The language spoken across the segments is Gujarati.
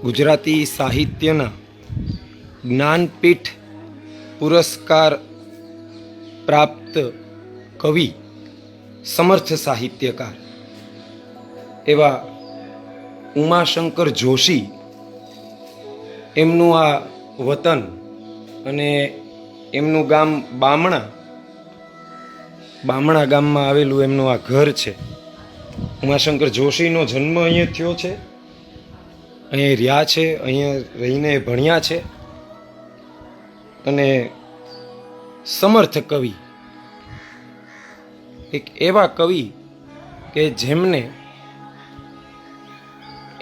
ગુજરાતી સાહિત્યના જ્ઞાનપીઠ પુરસ્કાર પ્રાપ્ત કવિ, સમર્થ સાહિત્યકાર એવા ઉમાશંકર જોશી, એમનું આ વતન અને એમનું ગામ બામણા ગામમાં આવેલું એમનું આ ઘર છે. ઉમાશંકર જોશીનો જન્મ અહીંયા થયો છે, અહીંયા રહ્યા છે, અહીંયા રહીને ભણ્યા છે અને સમર્થ કવિ, એક એવા કવિ કે જેમને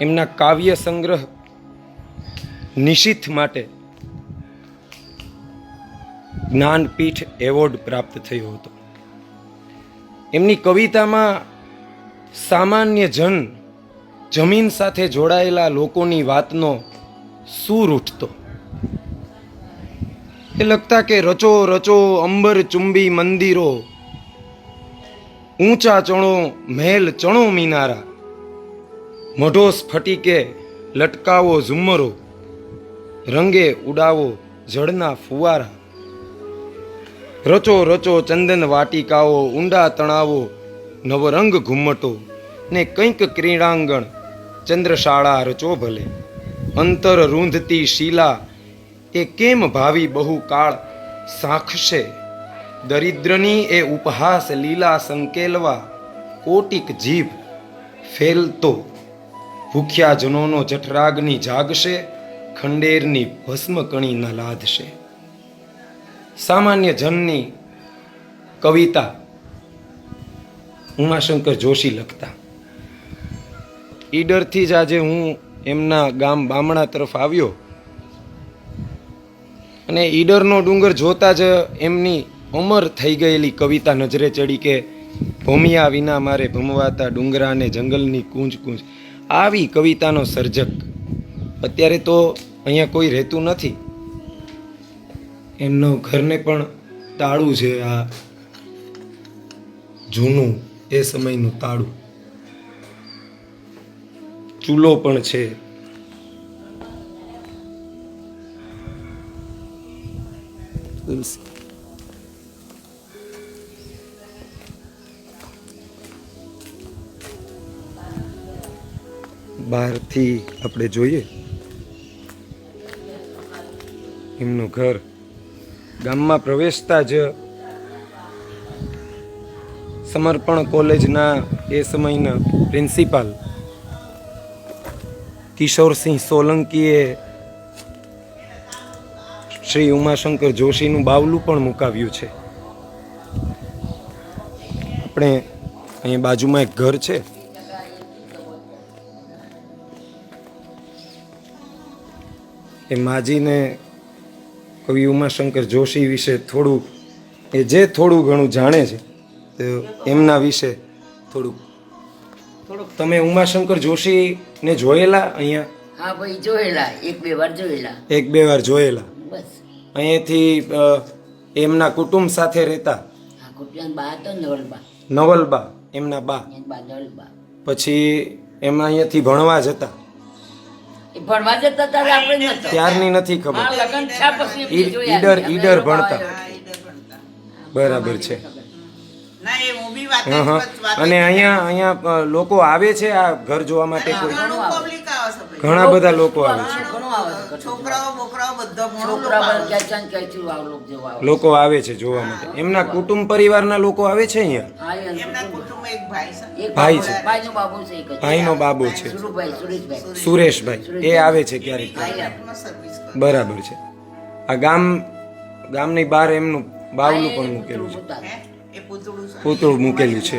એમના કાવ્ય સંગ્રહ નિશીથ માટે જ્ઞાનપીઠ એવોર્ડ પ્રાપ્ત થયો હતો. એમની કવિતામાં સામાન્ય જમીન સાથે જોડાયેલા લોકોની વાતનો સૂર ઉઠતો. એ લગતા કે રચો રચો અંબર ચુંબી મંદિરો, ઊંચા ચણો મહેલ ચણો મિનારા, મઢો સ્ફટિકે લટકાવો ઝુમ્મરો, રંગે ઉડાવો જળના ફુવારા, રચો રચો ચંદન વાટિકાઓ, ઊંડા તણાવો નવરંગ ઘુમ્મટો, ને કંઈક ક્રીડાંગણ ચંદ્રશાળા રચો ભલે, અંતર રૂંધતી શીલા એ કેમ ભાવિ બહુકાળ સાંખશે, દરિદ્રની એ ઉપહાસ લીલા સંકેલવા કોટિક જીભ ફેલતો, ભૂખ્યા જનોનો જઠરાગ્નિ જાગશે, ખંડેરની ભસ્મ કણી ન લાદશે. સામાન્ય જનની કવિતા ઉમાશંકર જોશી લખતા. ઈડરથી જ આજે હું એમના ગામ બામણા તરફ આવ્યો અને ઈડરનો ડુંગર જોતા જ એમની અમર થઈ ગયેલી કવિતા નજરે ચડી કે ભૂમિયા વિના મારે ભમવાતા ડુંગરા અને જંગલની કૂંજ કૂંજ. આવી કવિતાનો સર્જક અત્યારે તો અહીંયા કોઈ રહેતું નથી. એમનો ઘરને પણ તાળું છે, આ જૂનું એ સમયનું તાળું. ચૂલો પણ છે. બહારથી આપણે જોઈએ એમનું ઘર. ગામમાં પ્રવેશતા જ સમર્પણ કોલેજના એ સમયના પ્રિન્સિપાલ કિશોરસિંહ સોલંકીએ શ્રી ઉમાશંકર જોશીનું બાવલું પણ મુકાવ્યું છે. આપણે અહીંયા બાજુમાં એક ઘર છે, એ માજીને કવિ ઉમાશંકર જોશી વિશે થોડું, એ જે થોડું ઘણું જાણે છે તો એમના વિશે થોડુંક. તમે ઉમાશંકર જોશીને જોયેલા અહીંયા? હા ભાઈ, જોયેલા, એક બે વાર જોયેલા. બસ અહીંયાથી એમના કુટુંબ સાથે રહેતા. હા, કુટિયાન બા હતો નવલબા. નવલબા એમના બા. નવલબા પછી એમાં અહીંયાથી ભણવા જતા. એ ભણવા જતા ત્યારે આપણે નહોતા. ત્યારની નથી ખબર. હા, લગન થયા પછી એમને જોયા. ઈડર ભણતા. બરાબર છે. અને અહીંયા લોકો આવે છે આ ઘર જોવા માટે? કોઈ ઘણા બધા લોકો આવે છે. લોકો આવે છે જોવા માટે. એમના કુટુંબ પરિવારના લોકો આવે છે અહીંયા? ભાઈ છે, ભાઈનો બાબુ છે, સુરેશભાઈ, એ આવે છે ક્યારેક. બરાબર છે. આ ગામની બહાર એમનું બાવલું પણ મૂકેલું છે, પૂતળું મૂકેલું છે.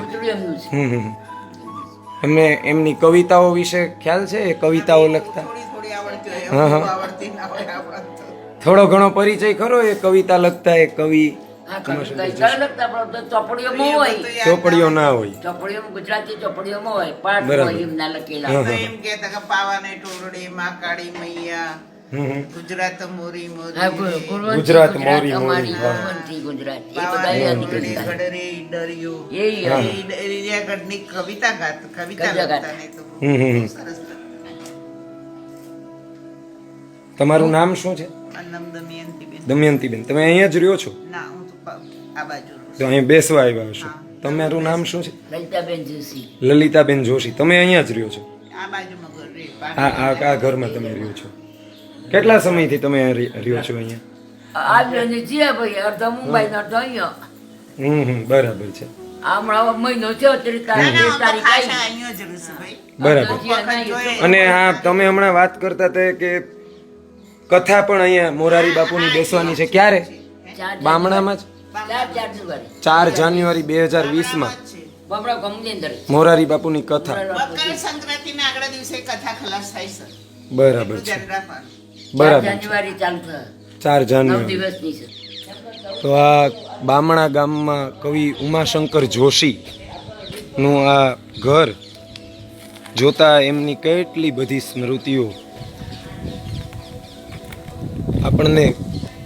એમને એમની કવિતાઓ વિશે ખ્યાલ છે? એ કવિતાઓ લખતા? હા હા, થોડો ઘણો પરિચય ખરો એ કવિતા લખતા? એ કવિ ચોપડીઓ ના હોય, ગુજરાતી ચોપડીઓમાં હોય, પાઠ હોય એમના લખેલા. એમ કહેતા કે પાવાને ટોરડે માં કાળી મૈયા, ગુજરાત મોરી મોરી, ગુજરાત મોરી મોરી, ગુજરાત કવિતા લખતા ને તો સરસ. તમારું નામ શું છે? મારું નામ દમયંતીબેન. દમયંતીબેન. તમે અહીંયા જ રહ્યો છો? ના, હું તો આ બાજુ રહું તો છું. અહીંયા બેસવા આવ્યા છો. તમારું નામ શું છે? લલિતાબેન જોશી. લલિતાબેન જોશી. તમે અહીંયા જ રહ્યો છો? આ બાજુમાં ઘર રે, આ ઘરમાં તમે રહ્યો છો? કેટલા સમયથી તમે રહ્યો છો અહીંયા? આવ્યો ને જીયા ભાઈ, અડધો મુંબઈ અડધો અહીંયા. બરાબર છે. હમણાં મહિનો થયો 30 તારીખ ખાસા આવી. અહીંયા જ રહું છું ભાઈ. બરાબર. વખત જોઈએ. અને આ તમે હમણાં વાત કરતા હતા કે કથા પણ અહીંયા મોરારી બાપુની બેસવાની છે. ક્યારે? બામણામાં જ 4 જાન્યુઆરી 2020માં બામણા ગામની અંદર મોરારી બાપુની કથા. મકર સંક્રાંતિના આગલા દિવસે કથા ખલાસ થાય છે. બરાબર છે. ધ્યાન રાખવાનું. 4 બરાબર. જાન્યુઆરી ચાલુ થાય. 4 9 જાન્યુઆરી. દિવસની છે. તો આ બામણા ગામમાં કવિ ઉમાશંકર જોશી નું આ ઘર જોતા એમની કેટલી બધી સ્મૃતિઓ આપણને,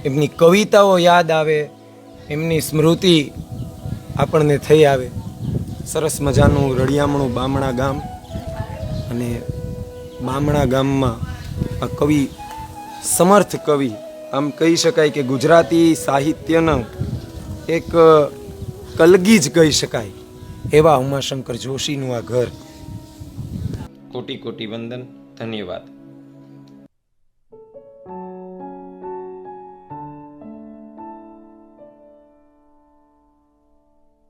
એમની કવિતાઓ યાદ આવે, એમની સ્મૃતિ આપણને થઈ આવે. સરસ મજાનું રળિયામણું બામણા ગામ. અને બામણા ગામમાં આ કવિ, સમર્થ કવિ, આમ કહી શકાય કે ગુજરાતી સાહિત્યનો એક કલગી જ કહી શકાય એવા ઉમાશંકર જોશીનું આ ઘર. કોટી કોટી વંદન. ધન્યવાદ.